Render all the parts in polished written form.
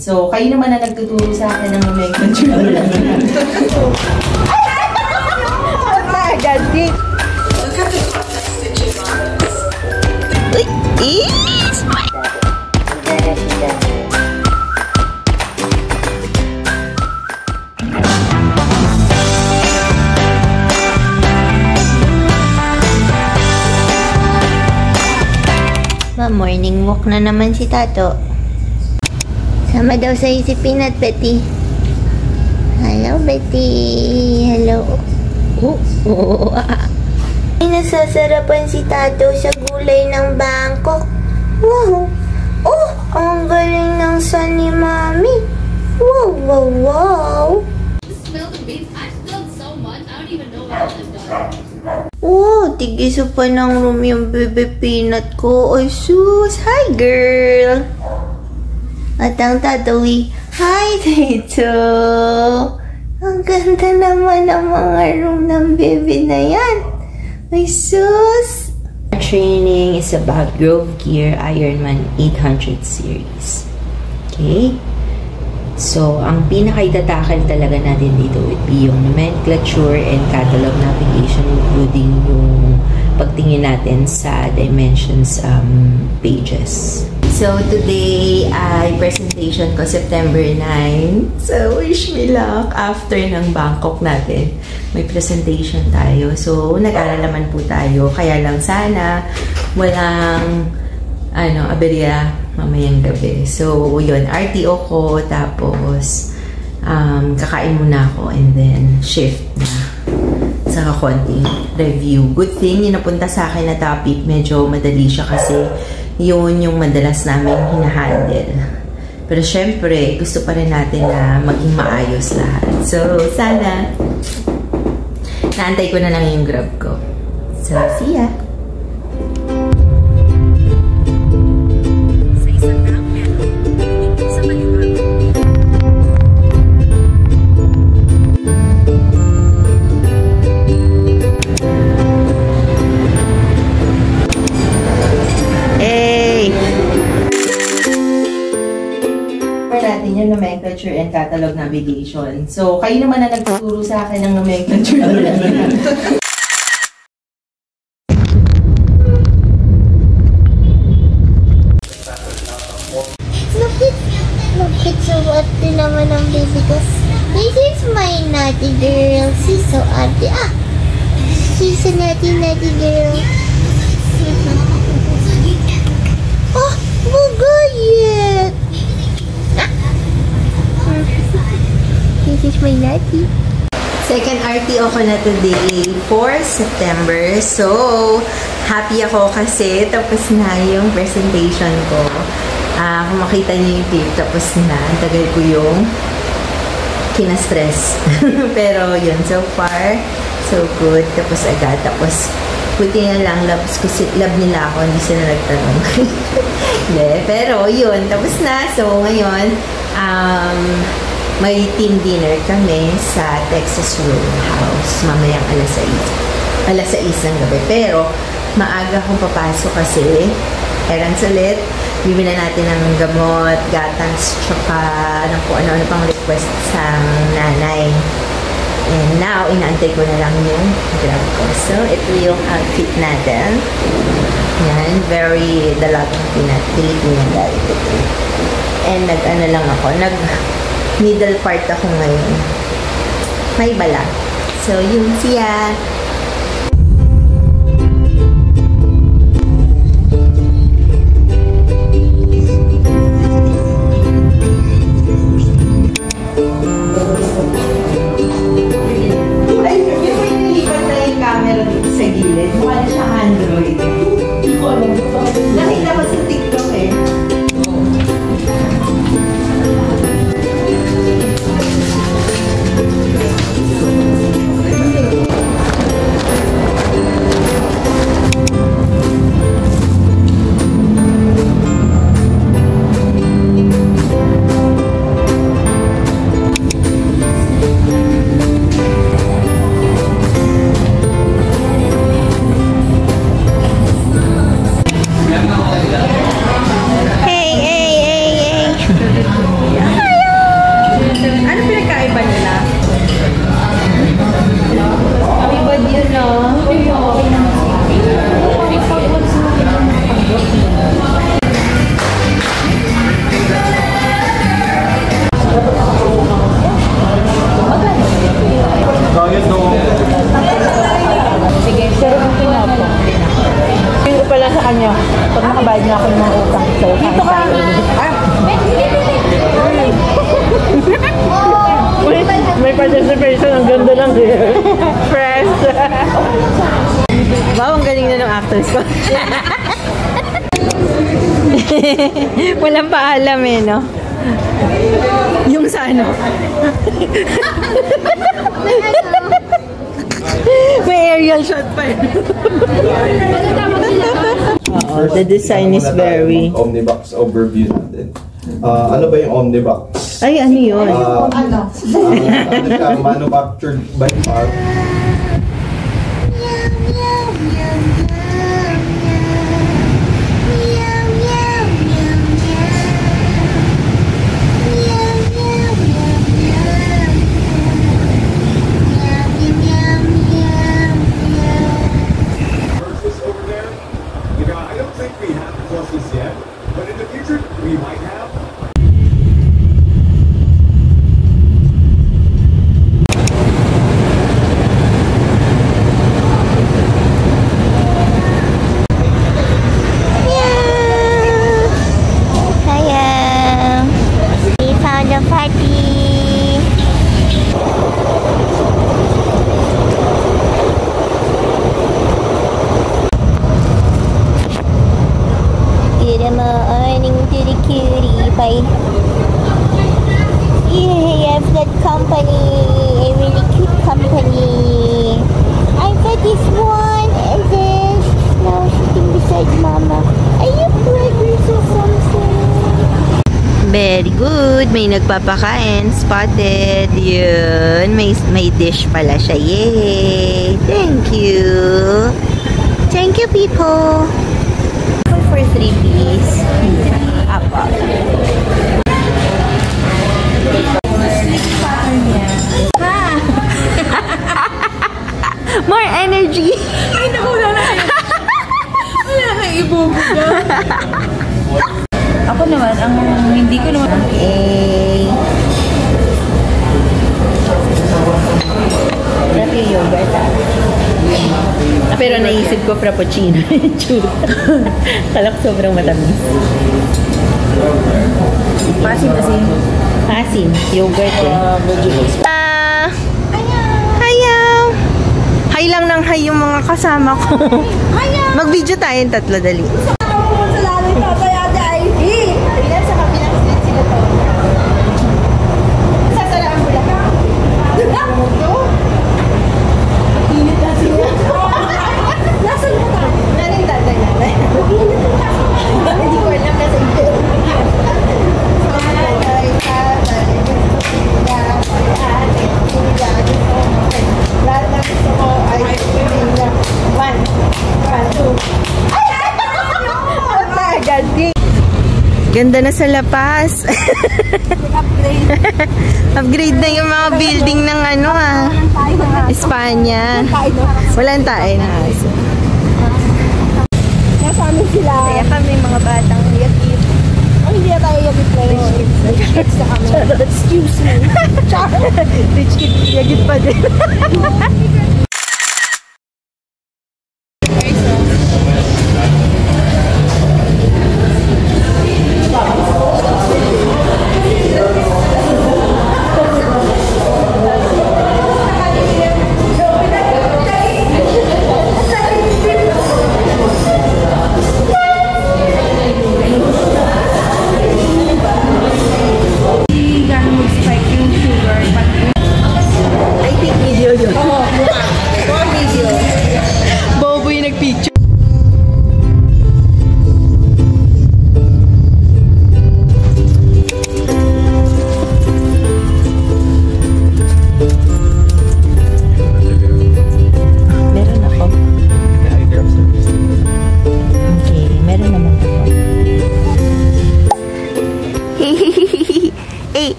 So, kayo naman na nagtuturo sa akin ng nomenclature. Gagi. Morning walk na naman si Tato. Sama daw sa si Peanut, Betty. Hello, Betty. Hello. Ay, nasasarapan si Tato sa gulay ng Bangkok. Wow. Oh, ang galing ng son ni Mami. Wow, wow, wow. Smell the beef. I smelled so much. I don't even know what I've done. Wow, tigisa pa ng room yung bebe Peanut ko. Ay, sus. Hi, girl. At ang Tatoy. Hi, Tito. Ang ganda naman ng mga room ng bebe na yan. Ay, sus. Our training is about Grove Gear Ironman 800 series. Okay? So, ang pinaka-itatakal talaga natin dito would be yung nomenclature and catalog navigation, including yung pagtingin natin sa dimensions pages. So, today ay presentation ko September 9. So, wish me luck. After ng Bangkok natin, may presentation tayo. So, nag-aral naman po tayo. Kaya lang sana walang aberya mamayang gabi. So, yun, RTO ko, tapos kakain muna ako and then shift na sa konting review. Good thing, yung napunta sa akin na topic, medyo madali siya kasi yun yung madalas namin hinahandle. Pero syempre, gusto pa rin natin na maging maayos lahat. So, sana naantay ko na lang yung grab ko. So, see ya! Natin yung nomenclature and catalog navigation. So, kayo naman na nagtuturo sa akin ng nomenclature. Look at so arte naman ang baby ko. This is my naughty girl. She's so arte. Ah! She's a naughty girl. Oh! Bugayet! This is my naughty. Second RTO ko na today for September. So, happy ako kasi tapos na yung presentation ko. Kung makita niyo yung tip, tapos na. Tagal ko yung kina-stress. Pero yun, so far, so good. Tapos agad. Tapos, buti na lang, love nila ako. Hindi sila nagtanong. Pero yun, tapos na. So, ngayon, may team dinner kami sa Texas Roadhouse mamayang alas 6 ng gabi. Pero maaga akong papasok kasi errands ulit. Bibili natin ng gamot, gatas, tsaka kung ano-ano pang request sa nanay. And now, inaantay ko na lang yung grab ko. So, ito yung outfit natin. Yan, very dalagang Filipino dahil ito. And nag-ano lang ako, middle part ako ngayon. May bala. So, yun siya. sapatos ko. Walang paalam eh, no? Yung sa ano? May aerial shot pa yun. The design is very... Omnibox overview natin. Ano ba yung Omnibox? Ay, ano yun? Ano siya, manufactured by Park. Yeah, I've got company, a really cute company. I've got this one, and then she's now sitting beside Mama. Are you pregnant or something? Very good. May nagpapakain. Spotted. Yun. May dish pala siya. Yay! Thank you. Thank you, people. For 3 please. Apa. More energy. Ay, naku, wala na. Wala na ibubuga. Ako naman, ang hindi ko naman... Okay. Sarap yung yogurt, pero naisip ko frappuccino. Kalak sobrang matamis. Pasin kasi. Asin. Yogurt eh. Hayaw! Hay lang ng hay yung mga kasama ko. Mag-video tayong tatlo, dali. Ganda na sa lapas. Upgrade na yung mga building ng ano Espanya. Walang tae na aso. Nasa amin sila. Kaya kami mga batang yagit. Oh, hindi na tayo yagit ngayon. Rich kids na kami. Excuse me. Rich kid, yagit pa din.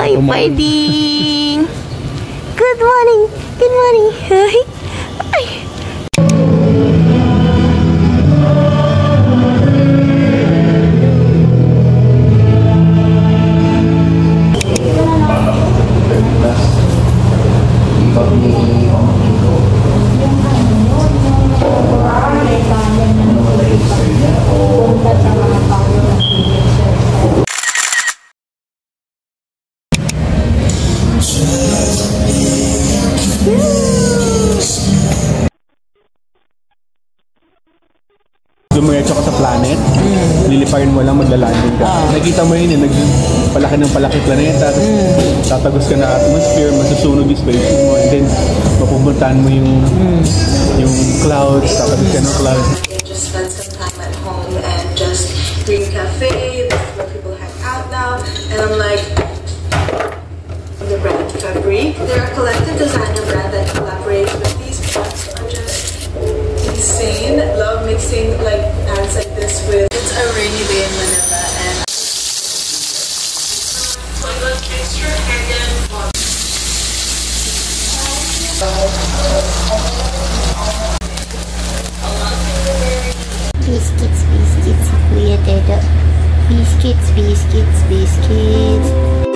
Hi, Parding! Good morning! Good morning! Hi! planet, liliparin mo lang, magla-landing ka. Nakita mo yun, palaki ng palaki planeta, tapos tatagos ka na atmosphere, masusunog yung spaceship mo, and then mapupuntahan mo yung clouds, tatagos ka ng clouds. Just spend some time at home and just Green Cafe, this is where people hang out now, and I'm like, the brand Fabric. They're a collective designer brand that collaborates with these products are just insane. Love mixing like pants like this with. It's a rainy day in Manila and toilet mixture and Biscuits, biscuits, Kuya Dada. Biscuits, biscuits, biscuits.